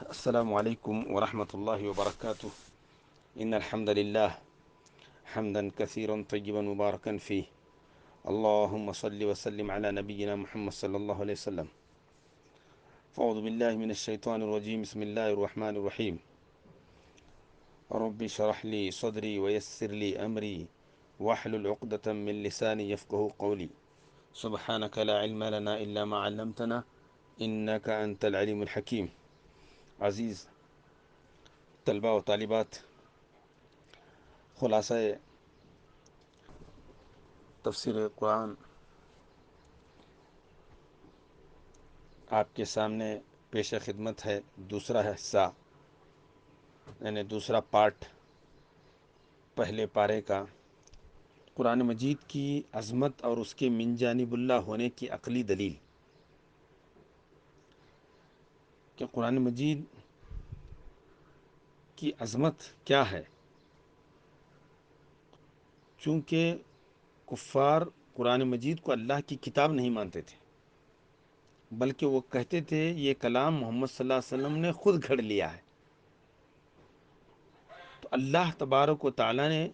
السلام عليكم ورحمة الله وبركاته. إن الحمد لله حمدا كثيرا طيبا مباركا فيه. اللهم صل وسلم على نبينا محمد صلى الله عليه وسلم. فأعوذ بالله من الشيطان الرجيم. بسم الله الرحمن الرحيم. رب اشرح لي صدري ويسر لي أمري واحلل عقدة من لساني يفقه قولي. سبحانك لا علم لنا إلا ما علمتنا إنك أنت العليم الحكيم. عزیز طلبہ و طالبات، خلاصہ تفسیر قرآن آپ کے سامنے پیش خدمت ہے۔ دوسرا حصہ یعنی دوسرا پارٹ پہلے پارے کا، قرآن مجید کی عظمت اور اس کے من جانب اللہ ہونے کی عقلی دلیل کہ قرآن مجید کی عظمت کیا ہے۔ چونکہ کفار قرآن مجید کو اللہ کی کتاب نہیں مانتے تھے، بلکہ وہ کہتے تھے یہ کلام محمد صلی اللہ علیہ وسلم نے خود گھڑ لیا ہے۔ تو اللہ تبارک و تعالیٰ نے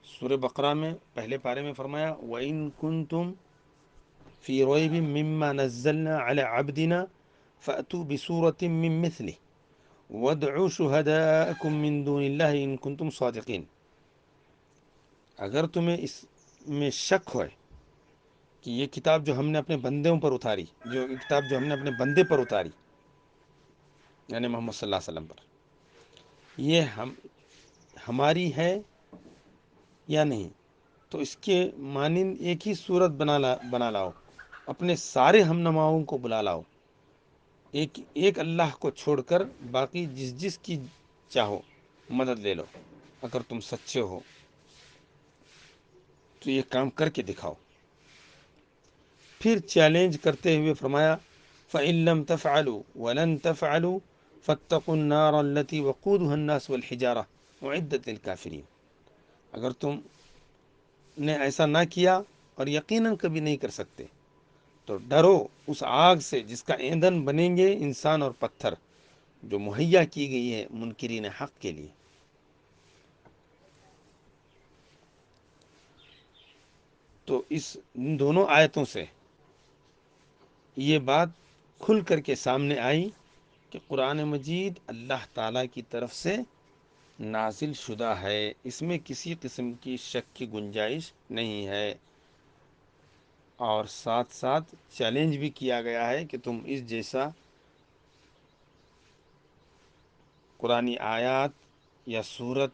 سورہ بقرہ میں پہلے پارے میں فرمایا وَإِن كُنتُمْ فِي رَيْبٍ مِّمَّا نَزَّلْنَا عَلَى عَبْدِنَا فَأْتُوا بِسُورَةٍ مِّن مِّثْلِهِ وَادْعُوا شُهَدَاءَكُم مِّن دُونِ اللَّهِ إِن كُنتُمْ صَادِقِينَ۔ اگر تمہیں اس میں شک ہے کہ یہ کتاب جو ہم نے اپنے بندوں پر اتاری، جو ہم نے اپنے بندے پر اتاری یعنی محمد صلی اللہ علیہ وسلم پر، یہ ہماری ہے یا نہیں، تو اس کے مانند ایک ہی صورت بنا لاؤ، اپنے سارے ہم نماؤں کو بلا لاؤ، ایک اللہ کو چھوڑ کر باقی جس کی چاہو مدد لے لو۔ اگر تم سچے ہو تو یہ کام کر کے دکھاؤ۔ پھر چیلنج کرتے ہوئے فرمایا فَإِن لَّمْ تَفْعَلُوا وَلَن تَفْعَلُوا فَاتَّقُوا النَّارَ الَّتِي وَقُودُهَا النَّاسُ وَالْحِجَارَةُ أُعِدَّتْ لِلْكَافِرِينَ۔ اگر تم نے ایسا نہ کیا اور یقیناً کبھی نہیں کر سکتے تو ڈرو اس آگ سے جس کا ایندھن بنیں گے انسان اور پتھر، جو مہیا کی گئی ہے منکرین حق کے لیے۔ تو ان دونوں آیتوں سے یہ بات کھل کر کے سامنے آئی کہ قرآن مجید اللہ تعالیٰ کی طرف سے نازل شدہ ہے، اس میں کسی قسم کی شک کی گنجائش نہیں ہے۔ اور ساتھ ساتھ چیلنج بھی کیا گیا ہے کہ تم اس جیسا قرآنی آیات یا صورت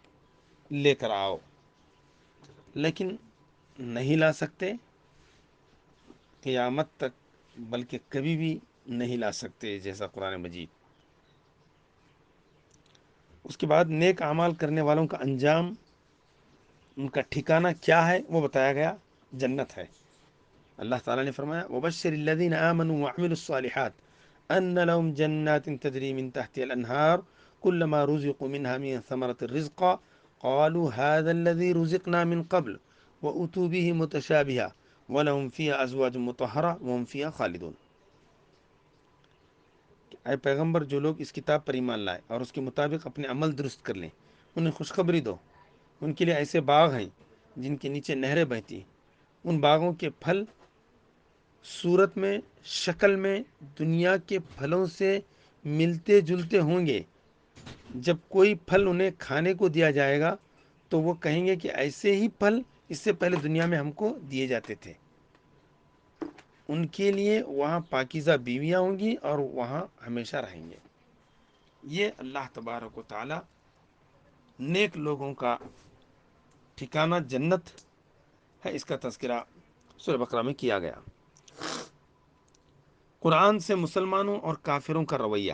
لے کر آؤ، لیکن نہیں لا سکتے قیامت تک، بلکہ کبھی بھی نہیں لا سکتے جیسا قرآن مجید۔ اس کے بعد نیک اعمال کرنے والوں کا انجام، ان کا ٹھکانہ کیا ہے وہ بتایا گیا، جنت ہے۔ اللہ تعالیٰ نے فرمایا وَبَشِّرِ الَّذِينَ آمَنُوا وَعَمِلُوا الصَّالِحَاتِ أَنَّ لَهُمْ جَنَّاتٍ تَجْرِي مِن تَحْتِهَا الْأَنْهَارُ كُلَّمَا رُزِقُوا مِنْهَا مِن ثَمَرَةٍ رِزْقًا قَالُوا هَذَا الَّذِي رُزِقْنَا مِن قَبْلُ وَأُتُوا بِهِ مُتَشَابِهًا وَلَهُمْ فِيهَا أَزْوَاجٌ مُطَهَّرَةٌ وَهُمْ فِيهَا خَالِدُونَ۔ اے پیغمبر، جو لوگ اس کتاب پر ایمان لائے اور اس کے مطابق اپنے عمل درست کر لیں، انہیں خوشخبری دو، ان کے لیے ایسے باغ ہیں جن کے نیچے نہریں بہتی ہیں، ان باغوں کے پھل صورت میں، شکل میں دنیا کے پھلوں سے ملتے جلتے ہوں گے۔ جب کوئی پھل انہیں کھانے کو دیا جائے گا تو وہ کہیں گے کہ ایسے ہی پھل اس سے پہلے دنیا میں ہم کو دیے جاتے تھے۔ ان کے لیے وہاں پاکیزہ بیویاں ہوں گی اور وہاں ہمیشہ رہیں گے۔ یہ اللہ تبارک و تعالی نیک لوگوں کا ٹھکانہ جنت ہے، اس کا تذکرہ سورہ بقرہ میں کیا گیا۔ قرآن سے مسلمانوں اور کافروں کا رویہ۔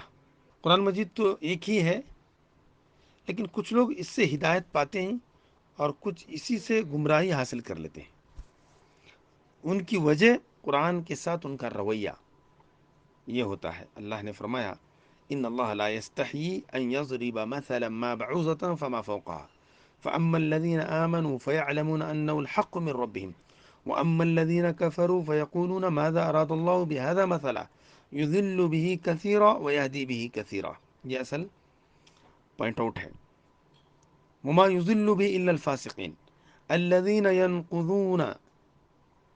قرآن مجید تو ایک ہی ہے، لیکن کچھ لوگ اس سے ہدایت پاتے ہیں اور کچھ اسی سے گمراہی حاصل کر لیتے ہیں۔ ان کی وجہ قرآن کے ساتھ ان کا رویہ یہ ہوتا ہے۔ اللہ نے فرمایا ان اللہ لا یستحیی ان یضرب مثلا ما بعوضة فما فوقها فاما الذین آمنوا فیعلمون انه الحق من ربهم واما الذین كفروا فیقولون ماذا اراد الله بهذا مثلا یضل به کثیرا ویہدی به کثیرا، یہ اصل پوائنٹ آؤٹ ہے. وما یضل به الا الفاسقین الذین ينقضون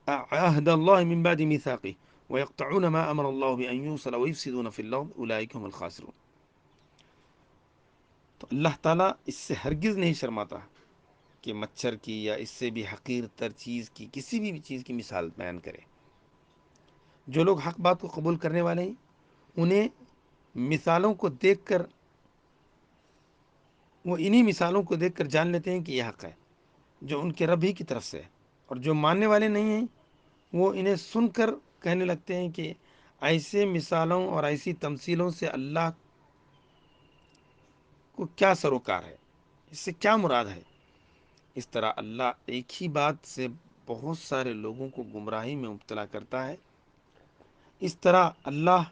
عهد الله من بعد ميثاقه ويقطعون ما امر الله بان يوصل ويفسدون في الارض اولئک هم الخاسرون. تو اللہ تعالیٰ اس سے ہرگز نہیں شرماتا کہ مچھر کی یا اس سے بھی حقیر تر چیز کی کسی بھی چیز کی مثال بیان کرے. جو لوگ حق بات کو قبول کرنے والے ہیں انہیں مثالوں کو دیکھ کر، وہ انہی مثالوں کو دیکھ کر جان لیتے ہیں کہ یہ حق ہے جو ان کے رب ہی کی طرف سے ہے. اور جو ماننے والے نہیں ہیں وہ انہیں سن کر کہنے لگتے ہیں کہ ایسے مثالوں اور ایسی تمثیلوں سے اللہ کو کیا سروکار ہے، اس سے کیا مراد ہے. اس طرح اللہ ایک ہی بات سے بہت سارے لوگوں کو گمراہی میں مبتلا کرتا ہے. اس طرح اللہ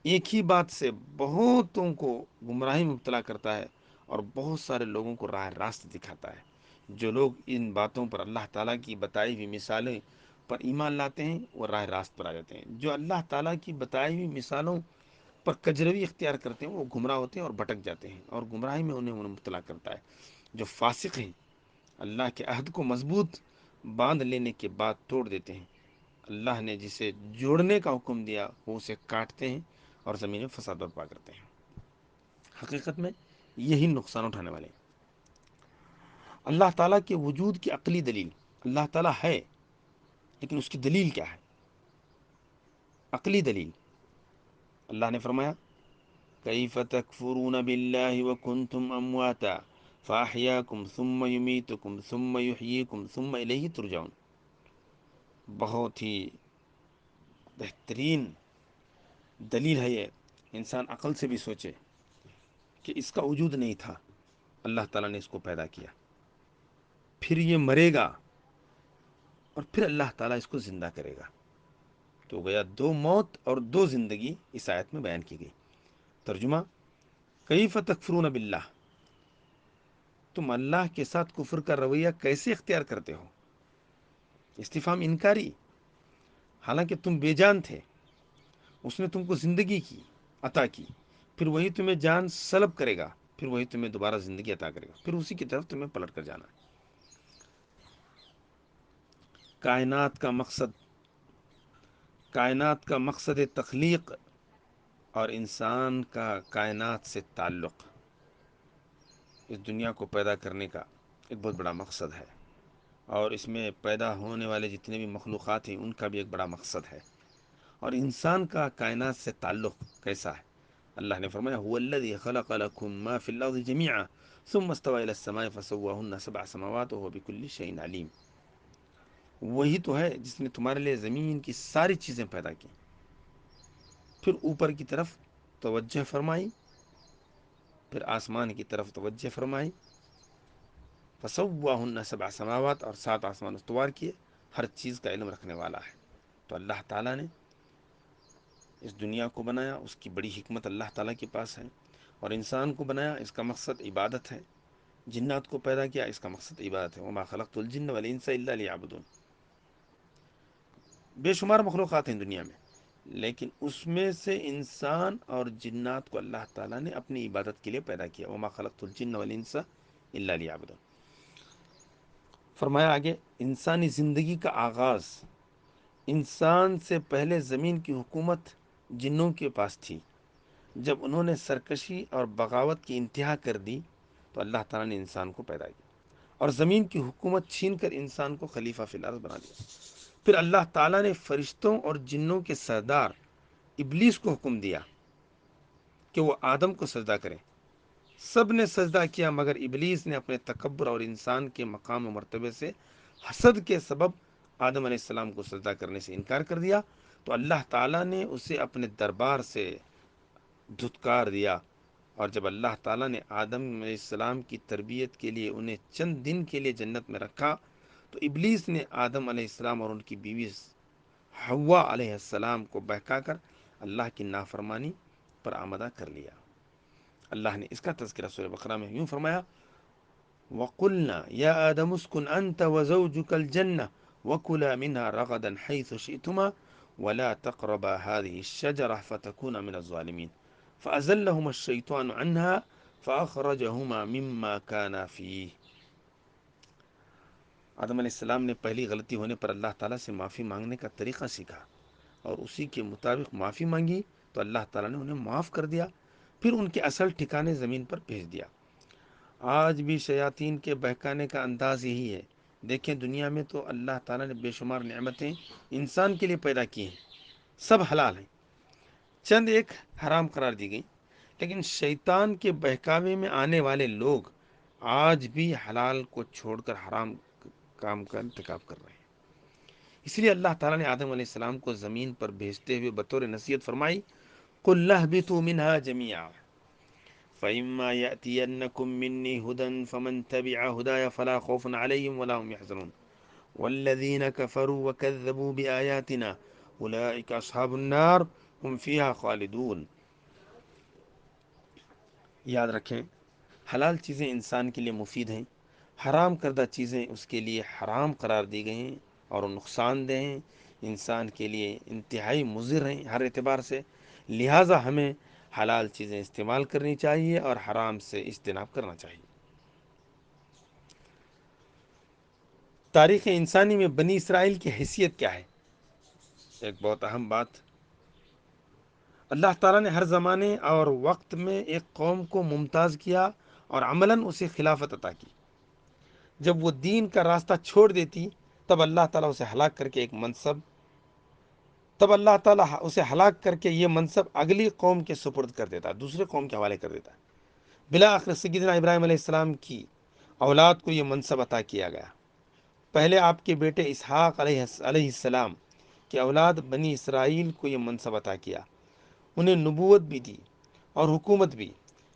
ایک ہی بات سے بہتوں کو گمراہی میں مبتلا کرتا ہے اور بہت سارے لوگوں کو راہ راست دکھاتا ہے. جو لوگ ان باتوں پر اللہ تعالیٰ کی بتائی ہوئی مثالیں پر ایمان لاتے ہیں وہ راہ راست پر آ جاتے ہیں. جو اللہ تعالیٰ کی بتائی ہوئی مثالوں پر کجروی اختیار کرتے ہیں وہ گمراہ ہوتے ہیں اور بھٹک جاتے ہیں اور گمراہی میں انہیں مبتلا کرتا ہے. جو فاسق ہیں اللہ کے عہد کو مضبوط باندھ لینے کے بعد توڑ دیتے ہیں. اللہ نے جسے جوڑنے کا حکم دیا وہ اسے کاٹتے ہیں اور زمین میں فساد برپا کرتے ہیں. حقیقت میں یہی نقصان اٹھانے والے ہیں. اللہ تعالیٰ کے وجود کی عقلی دلیل، اللہ تعالیٰ ہے لیکن اس کی دلیل کیا ہے؟ عقلی دلیل. اللہ نے فرمایا کیف تکفرون باللہ وکنتم امواتا فاحیاکم ثم یمیتکم ثم یحییکم ثم الیہ ترجعون. بہت ہی بہترین دلیل ہے یہ. انسان عقل سے بھی سوچے کہ اس کا وجود نہیں تھا، اللہ تعالیٰ نے اس کو پیدا کیا، پھر یہ مرے گا اور پھر اللہ تعالیٰ اس کو زندہ کرے گا. تو گیا دو موت اور دو زندگی اس آیت میں بیان کی گئی. ترجمہ کیف تکفرون باللہ، تم اللہ کے ساتھ کفر کا رویہ کیسے اختیار کرتے ہو؟ استفہام انکاری. حالانکہ تم بے جان تھے، اس نے تم کو زندگی کی عطا کی، پھر وہی تمہیں جان سلب کرے گا، پھر وہی تمہیں دوبارہ زندگی عطا کرے گا، پھر اسی کی طرف تمہیں پلٹ کر جانا ہے. کائنات کا مقصد تخلیق اور انسان کا کائنات سے تعلق اس دنیا کو پیدا کرنے کا ایک بہت بڑا مقصد ہے، اور اس میں پیدا ہونے والے جتنے بھی مخلوقات ہیں ان کا بھی ایک بڑا مقصد ہے. اور انسان کا کائنات سے تعلق کیسا ہے؟ اللہ نے فرمایا هو الذی خلق لکم ما فی الارض جمیعا ثم استوى الى السماء فسواهن سبع سماوات وهو بكل شیء علیم. وہی تو ہے جس نے تمہارے لیے زمین کی ساری چیزیں پیدا کی، پھر اوپر کی طرف توجہ فرمائی، پھر آسمان کی طرف توجہ فرمائی، فسواہن سبع سماوات، اور 7 آسمان استوار کیے. ہر چیز کا علم رکھنے والا ہے. تو اللہ تعالیٰ نے اس دنیا کو بنایا، اس کی بڑی حکمت اللہ تعالیٰ کے پاس ہے. اور انسان کو بنایا، اس کا مقصد عبادت ہے. جنات کو پیدا کیا، اس کا مقصد عبادت ہے. وما خلقت الجن والانس الا لیعبدون. بے شمار مخلوقات ہیں دنیا میں، لیکن اس میں سے انسان اور جنات کو اللہ تعالیٰ نے اپنی عبادت کے لیے پیدا کیا. وما خلقت الجن والانس الا لیعبدون. فرمایا آگے انسانی زندگی کا آغاز، انسان سے پہلے زمین کی حکومت جنوں کے پاس تھی. جب انہوں نے سرکشی اور بغاوت کی انتہا کر دی تو اللہ تعالیٰ نے انسان کو پیدا کیا اور زمین کی حکومت چھین کر انسان کو خلیفہ فی الارض بنا دیا. پھر اللہ تعالیٰ نے فرشتوں اور جنوں کے سردار ابلیس کو حکم دیا کہ وہ آدم کو سجدہ کریں. سب نے سجدہ کیا مگر ابلیس نے اپنے تکبر اور انسان کے مقام و مرتبے سے حسد کے سبب آدم علیہ السلام کو سجدہ کرنے سے انکار کر دیا. تو اللہ تعالیٰ نے اسے اپنے دربار سے دھتکار دیا. اور جب اللہ تعالیٰ نے آدم علیہ السلام کی تربیت کے لیے انہیں چند دن کے لیے جنت میں رکھا تو ابلیس نے آدم علیہ السلام اور ان کی بیوی حوا علیہ السلام کو بہکا کر اللہ کی نافرمانی پر آمادہ کر لیا. اللہ نے اس کا تذکرہ سورہ بقرہ میں یوں فرمایا وَقُلْنَا يَا آدَمُ اسْكُنْ أَنْتَ وَزَوْجُكَ الْجَنَّةَ وَكُلَا مِنْهَا رَغَدًا حَيْثُ شِئْتُمَا ولا تقربا هذه الشجرة فتكونا من الظالمين فأزلهما الشيطان عنها فأخرجهما مما كانا فيه. آدم علیہ السلام نے پہلی غلطی ہونے پر اللہ تعالیٰ سے معافی مانگنے کا طریقہ سیکھا اور اسی کے مطابق معافی مانگی تو اللہ تعالیٰ نے انہیں معاف کر دیا، پھر ان کے اصل ٹھکانے زمین پر بھیج دیا۔ آج بھی شیاطین کے بہکانے کا انداز یہی ہے۔ دیکھیں دنیا میں تو اللہ تعالیٰ نے بے شمار نعمتیں انسان کے لیے پیدا کی ہیں، سب حلال ہیں، چند ایک حرام قرار دی گئی، لیکن شیطان کے بہکاوے میں آنے والے لوگ آج بھی حلال کو چھوڑ کر حرام کام کا ارتکاب کر رہے ہیں۔ اس لیے اللہ تعالیٰ نے آدم علیہ السلام کو زمین پر بھیجتے ہوئے بطور نصیحت فرمائی، قُلْ اهْبِطُوا مِنْهَا جَمِيعًا فَإِمَّا يَأْتِيَنَّكُم مِّنِّي هُدًى فَمَن تَبِعَ هُدَايَ فَلَا خَوْفٌ عَلَيْهِمْ وَلَا هُمْ يَحْزَنُونَ وَالَّذِينَ كَفَرُوا وَكَذَّبُوا بِآيَاتِنَا أُولَٰئِكَ أَصْحَابُ النَّارِ هُمْ فِيهَا خَالِدُونَ۔ یاد رکھیں حلال چیزیں انسان کے لیے مفید ہیں، حرام کردہ چیزیں اس کے لیے حرام قرار دی گئی ہیں اور وہ نقصان دہ ہیں، انسان کے لیے انتہائی مضر ہیں ہر اعتبار سے، لہٰذا ہمیں حلال چیزیں استعمال کرنی چاہیے اور حرام سے اجتناب کرنا چاہیے۔ تاریخ انسانی میں بنی اسرائیل کی حیثیت کیا ہے؟ ایک بہت اہم بات، اللہ تعالیٰ نے ہر زمانے اور وقت میں ایک قوم کو ممتاز کیا اور عملاً اسے خلافت عطا کی۔ جب وہ دین کا راستہ چھوڑ دیتی تب اللہ تعالیٰ اسے ہلاک کر کے یہ منصب اگلی قوم کے سپرد کر دیتا، دوسرے قوم کے حوالے کر دیتا۔ بالآخر سیدنا ابراہیم علیہ السلام کی اولاد کو یہ منصب عطا کیا گیا۔ پہلے آپ کے بیٹے اسحاق علیہ السلام کی اولاد بنی اسرائیل کو یہ منصب عطا کیا، انہیں نبوت بھی دی اور حکومت بھی،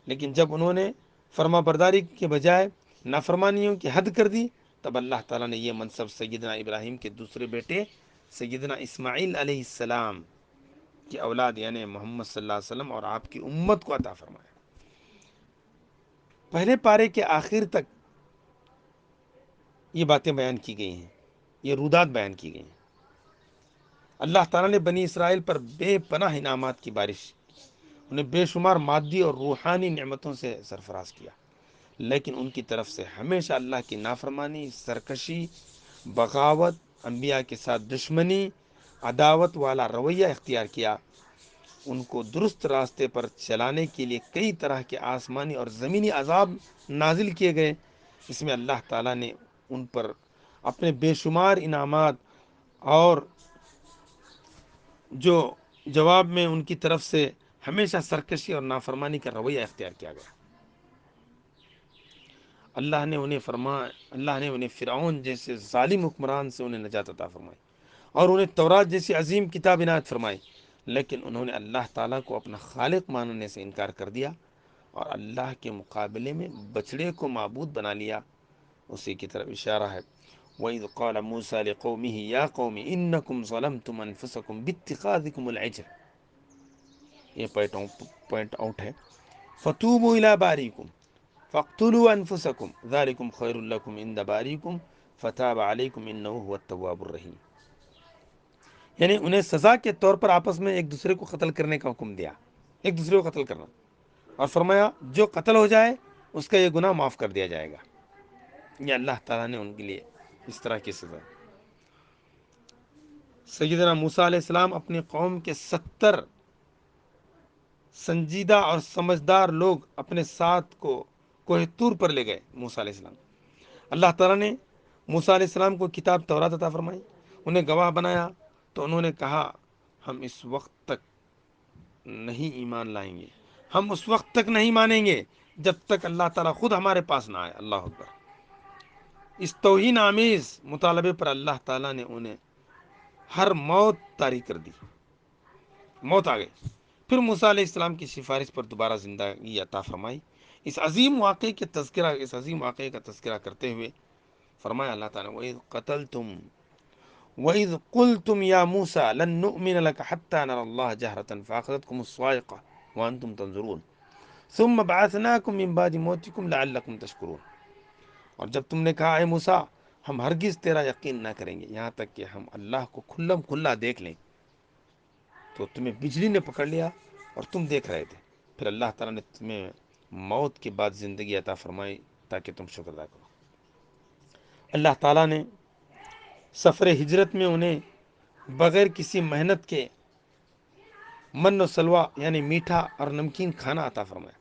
لیکن جب انہوں نے فرما برداری کے بجائے نافرمانیوں کی حد کر دی تب اللہ تعالیٰ نے یہ منصب سیدنا ابراہیم کے دوسرے بیٹے سیدنا اسماعیل علیہ السلام کی اولاد یعنی محمد صلی اللہ علیہ وسلم اور آپ کی امت کو عطا فرمایا۔ پہلے پارے کے آخر تک یہ باتیں بیان کی گئی ہیں، یہ رودات بیان کی گئی ہیں۔ اللہ تعالیٰ نے بنی اسرائیل پر بے پناہ انعامات کی بارش، انہیں بے شمار مادی اور روحانی نعمتوں سے سرفراز کیا، لیکن ان کی طرف سے ہمیشہ اللہ کی نافرمانی، سرکشی، بغاوت، انبیاء کے ساتھ دشمنی، عداوت والا رویہ اختیار کیا۔ ان کو درست راستے پر چلانے کے لیے کئی طرح کے آسمانی اور زمینی عذاب نازل کیے گئے۔ اس میں اللہ تعالیٰ نے ان پر اپنے بے شمار انعامات اور جو جواب میں ان کی طرف سے ہمیشہ سرکشی اور نافرمانی کا رویہ اختیار کیا گیا۔ اللہ نے انہیں فرعون جیسے ظالم حکمران سے انہیں نجات عطا فرمائی اور انہیں تورات جیسی عظیم کتاب عنایت فرمائی، لیکن انہوں نے اللہ تعالیٰ کو اپنا خالق ماننے سے انکار کر دیا اور اللہ کے مقابلے میں بچڑے کو معبود بنا لیا۔ اسی کی طرف اشارہ ہے، وَإِذْ قَالَ مُوسَىٰ لِقَوْمِهِ يَا قَوْمِ إِنَّكُمْ ظَلَمْتُمْ أَنفُسَكُمْ بِاتِّخَاذِكُمُ الْعِجْلَ، یہ پوائنٹ آؤٹ ہے، فَتُوبُوا إِلَىٰ بَارِئِكُمْ فَاقْتُلُوا أَنفُسَكُمْ ذَلِكُمْ خَيْرٌ لَكُمْ عِندَ بَارِئِكُمْ فَتَابَ عَلَيْكُمْ إِنَّهُ هُوَ التَّوَّابُ الرَّحِيمُ، یعنی انہیں سزا کے طور پر آپس میں ایک دوسرے کو قتل کرنے کا حکم دیا، ایک دوسرے کو قتل کرنا، اور فرمایا جو قتل ہو جائے اس کا یہ گناہ معاف کر دیا جائے گا۔ یہ اللہ تعالیٰ نے ان کے لیے اس طرح کی سزا۔ سیدنا موسیٰ علیہ السلام اپنی قوم کے 70 سنجیدہ اور سمجھدار لوگ اپنے ساتھ کو کوہ طور پر لے گئے۔ موسیٰ علیہ السلام، اللہ تعالیٰ نے موسیٰ علیہ السلام کو کتاب تورات عطا فرمائی، انہیں گواہ بنایا، تو انہوں نے کہا ہم اس وقت تک نہیں ایمان لائیں گے، ہم اس وقت تک نہیں مانیں گے جب تک اللہ تعالیٰ خود ہمارے پاس نہ آئے۔ اللہ اکبر۔ اس توہین آمیز مطالبے پر اللہ تعالیٰ نے انہیں ہر موت طاری کر دی، موت آ گئی۔ پھر موسیٰ علیہ السلام کی سفارش پر دوبارہ زندگی عطا فرمائی۔ اس عظیم واقعے کا تذکرہ کرتے ہوئے فرمایا اللہ تعالیٰ، وَإِذْ قُلْتُمْ يَا مُوسَىٰ لَن نُّؤْمِنَ لَكَ حَتَّىٰ نَرَى اللَّهَ جَهْرَةً فَأَخَذَتْكُمُ الصَّاعِقَةُ وَأَنْتُمْ تَنظُرُونَ ثُمَّ بَعَثْنَاكُم مِّن بَعْدِ مَوْتِكُمْ لَعَلَّكُمْ تَشْكُرُونَ، اور جب تم نے کہا اے موسیٰ ہم ہرگز تیرا یقین نہ کریں گے یہاں تک کہ ہم اللہ کو کھلم کھلا دیکھ لیں، تو تمہیں بجلی نے پکڑ لیا اور تم دیکھ رہے تھے، پھر اللہ تعالیٰ نے تمہیں موت کے بعد زندگی عطا فرمائی تاکہ تم شکر ادا کرو۔ اللہ تعالیٰ نے سفر ہجرت میں انہیں بغیر کسی محنت کے من و سلوا یعنی میٹھا اور نمکین کھانا عطا فرمایا،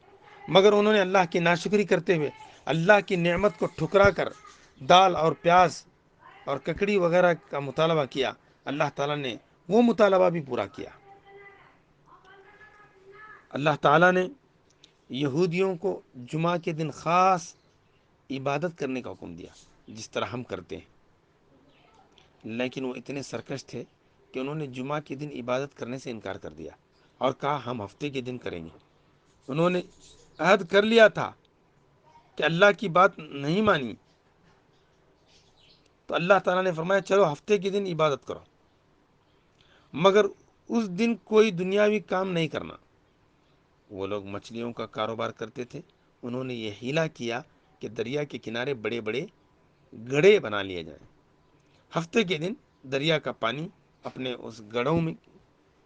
مگر انہوں نے اللہ کی ناشکری کرتے ہوئے اللہ کی نعمت کو ٹھکرا کر دال اور پیاز اور ککڑی وغیرہ کا مطالبہ کیا۔ اللہ تعالیٰ نے وہ مطالبہ بھی پورا کیا۔ اللہ تعالیٰ نے یہودیوں کو جمعہ کے دن خاص عبادت کرنے کا حکم دیا جس طرح ہم کرتے ہیں، لیکن وہ اتنے سرکش تھے کہ انہوں نے جمعہ کے دن عبادت کرنے سے انکار کر دیا اور کہا ہم ہفتے کے دن کریں گے۔ انہوں نے عہد کر لیا تھا کہ اللہ کی بات نہیں مانی، تو اللہ تعالیٰ نے فرمایا چلو ہفتے کے دن عبادت کرو، مگر اس دن کوئی دنیاوی کام نہیں کرنا۔ وہ لوگ مچھلیوں کا کاروبار کرتے تھے، انہوں نے یہ ہیلا کیا کہ دریا کے کنارے بڑے بڑے گڑھے بنا لیے جائیں۔ ہفتے کے دن دریا کا پانی اپنے اس گڑھوں میں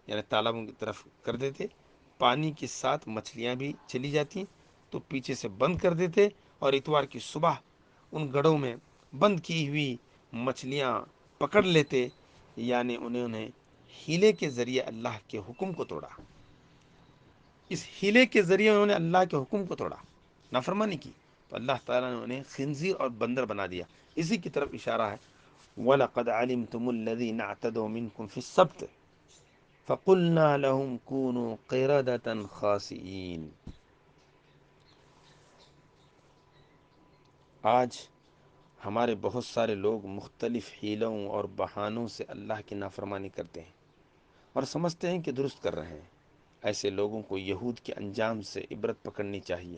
یعنی تالابوں کی طرف کر دیتے، پانی کے ساتھ مچھلیاں بھی چلی جاتی تو پیچھے سے بند کر دیتے، اور اتوار کی صبح ان گڑھوں میں بند کی ہوئی مچھلیاں پکڑ لیتے، یعنی انہوں نے ہیلے کے ذریعے اللہ کے حکم کو توڑا۔ اس ہیلے کے ذریعے انہوں نے اللہ کے حکم کو توڑا، نافرمانی کی، تو اللہ تعالیٰ نے انہیں خنزیر اور بندر بنا دیا۔ اسی کی طرف اشارہ ہے وَلَقَدْ عَلِمْتُمُ الَّذِينَ اعْتَدَوْا مِنْكُمْ فِي السَّبْتِ فَقُلْنَا لَهُمْ كُونُوا قِرَدَةً خَاسِئِينَ۔ آج ہمارے بہت سارے لوگ مختلف حیلوں اور بہانوں سے اللہ کی نافرمانی کرتے ہیں اور سمجھتے ہیں کہ درست کر رہے ہیں۔ ایسے لوگوں کو یہود کے انجام سے عبرت پکڑنی چاہیے۔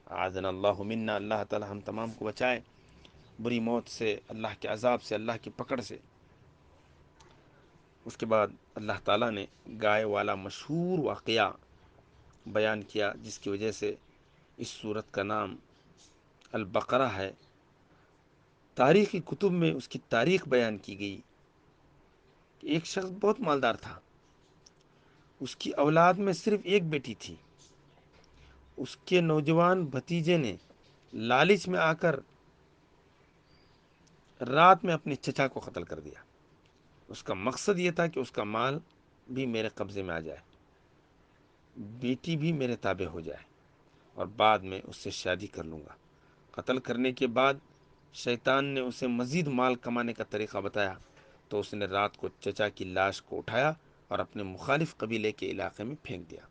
اعاذنا اللہ منا، اللہ تعالی ہم تمام کو بچائے بری موت سے، اللہ کے عذاب سے، اللہ کی پکڑ سے۔ اس کے بعد اللہ تعالیٰ نے گائے والا مشہور واقعہ بیان کیا جس کی وجہ سے اس صورت کا نام البقرہ ہے۔ تاریخی کتب میں اس کی تاریخ بیان کی گئی کہ ایک شخص بہت مالدار تھا، اس کی اولاد میں صرف ایک بیٹی تھی۔ اس کے نوجوان بھتیجے نے لالچ میں آ کر رات میں اپنے چچا کو قتل کر دیا۔ اس کا مقصد یہ تھا کہ اس کا مال بھی میرے قبضے میں آ جائے، بیٹی بھی میرے تابع ہو جائے، اور بعد میں اس سے شادی کر لوں گا۔ قتل کرنے کے بعد شیطان نے اسے مزید مال کمانے کا طریقہ بتایا، تو اس نے رات کو چچا کی لاش کو اٹھایا اور اپنے مخالف قبیلے کے علاقے میں پھینک دیا۔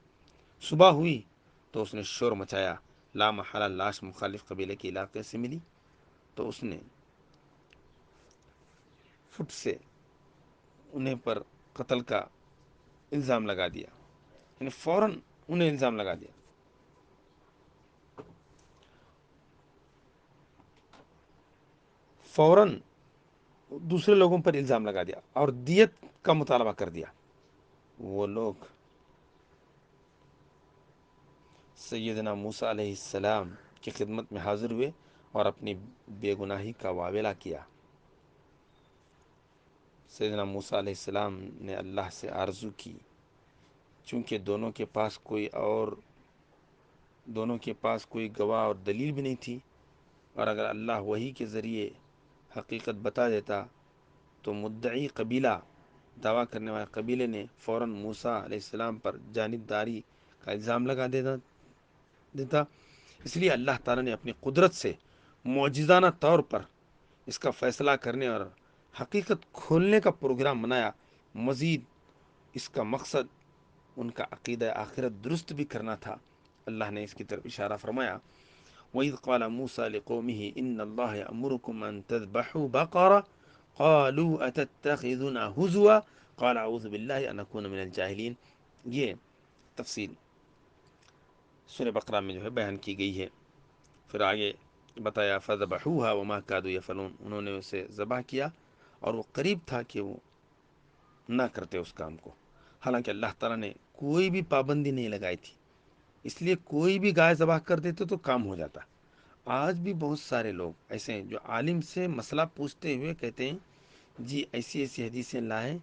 صبح ہوئی تو اس نے شور مچایا، لا محالہ لاش مخالف قبیلے کے علاقے سے ملی، تو اس نے فٹ سے انہیں پر قتل کا الزام لگا دیا، یعنی فوراً انہیں الزام لگا دیا۔ فوراً دوسرے لوگوں پر الزام لگا دیا اور دیت کا مطالبہ کر دیا۔ وہ لوگ سیدنا موسیٰ علیہ السلام کی خدمت میں حاضر ہوئے اور اپنی بے گناہی کا واویلا کیا۔ سیدنا موسیٰ علیہ السلام نے اللہ سے آرزو کی، چونکہ دونوں کے پاس کوئی گواہ اور دلیل بھی نہیں تھی، اور اگر اللہ وحی کے ذریعے حقیقت بتا دیتا تو مدعی قبیلہ، دعویٰ کرنے والے قبیلے نے فوراً موسیٰ علیہ السلام پر جانبداری کا الزام لگا دیتا۔ اس لیے اللہ تعالیٰ نے اپنی قدرت سے معجزانہ طور پر اس کا فیصلہ کرنے اور حقیقت کھولنے کا پروگرام بنایا۔ مزید اس کا مقصد ان کا عقیدہ آخرت درست بھی کرنا تھا۔ اللہ نے اس کی طرف اشارہ فرمایا وَإِذْ قَالَ مُوسَىٰ لِقَوْمِهِ إِنَّ اللَّهَ يَأْمُرُكُمْ أَن تَذْبَحُوا بَقَرَةً قَالُوا أَتَتَّخِذُنَا هُزُوًا قَالَ أَعُوذُ بِاللَّهِ أَنْ أَكُونَ مِنَ الْجَاهِلِينَ۔ یہ تفصیل سورہ بقرہ میں جو ہے بیان کی گئی ہے۔ پھر آگے بتایا فَذَبَحُوهَا وَمَا كَادُوا يَفْعَلُونَ، انہوں نے اسے ذبح کیا اور وہ قریب تھا کہ وہ نہ کرتے اس کام کو، حالانکہ اللہ تعالیٰ نے کوئی بھی پابندی نہیں لگائی تھی، اس لیے کوئی بھی گائے ذبح کر دیتے تو کام ہو جاتا۔ آج بھی بہت سارے لوگ ایسے ہیں جو عالم سے مسئلہ پوچھتے ہوئے کہتے ہیں جی ایسی ایسی حدیثیں لائیں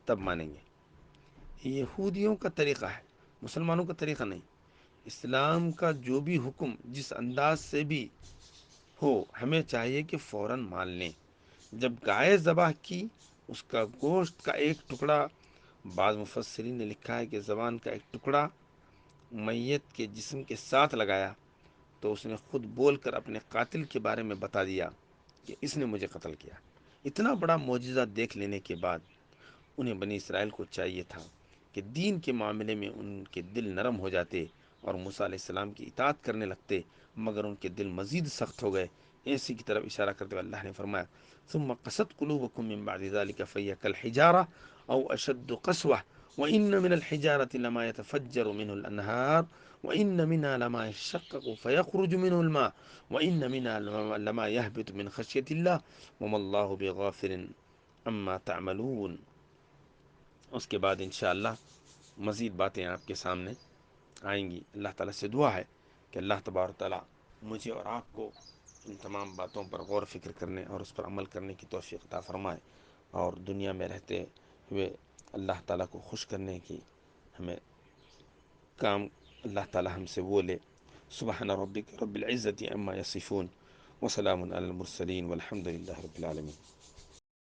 تب مانیں گے، یہودیوں کا طریقہ ہے، مسلمانوں کا طریقہ نہیں۔ اسلام کا جو بھی حکم جس انداز سے بھی ہو، ہمیں چاہیے کہ فوراً مان لیں۔ جب گائے ذبح کی، اس کا گوشت کا ایک ٹکڑا، بعض مفسرین نے لکھا ہے کہ زبان کا ایک ٹکڑا میت کے جسم کے ساتھ لگایا، تو اس نے خود بول کر اپنے قاتل کے بارے میں بتا دیا کہ اس نے مجھے قتل کیا۔ اتنا بڑا معجزہ دیکھ لینے کے بعد انہیں بنی اسرائیل کو چاہیے تھا کہ دین کے معاملے میں ان کے دل نرم ہو جاتے اور موسیٰ علیہ السلام کی اطاعت کرنے لگتے، مگر ان کے دل مزید سخت ہو گئے۔ اسی کی طرف اشارہ کرتے ہوئے اللہ نے فرمایا ثم قست قلوبكم من بعد ذلك فهي كالحجارة أو أشد قسوة وإن من الحجارة لما يتفجر منه الأنهار وإن منها لما يشقق فيخرج منه الماء وإن منها لما يهبط من خشية الله وما الله بغافل عما تعملون۔ اس کے بعد انشاءاللہ مزید باتیں آپ کے سامنے آئیں گی۔ اللہ تعالیٰ سے دعا ہے کہ اللہ تبارک تعالیٰ مجھے اور آپ کو ان تمام باتوں پر غور و فکر کرنے اور اس پر عمل کرنے کی توفیق عطا فرمائے، اور دنیا میں رہتے ہوئے اللہ تعالیٰ کو خوش کرنے کی ہمیں کام اللہ تعالیٰ ہم سے وہ لے۔ سبحان ربک رب العزت عما یصفون وسلام علی المرسلین والحمد للہ رب العالمین۔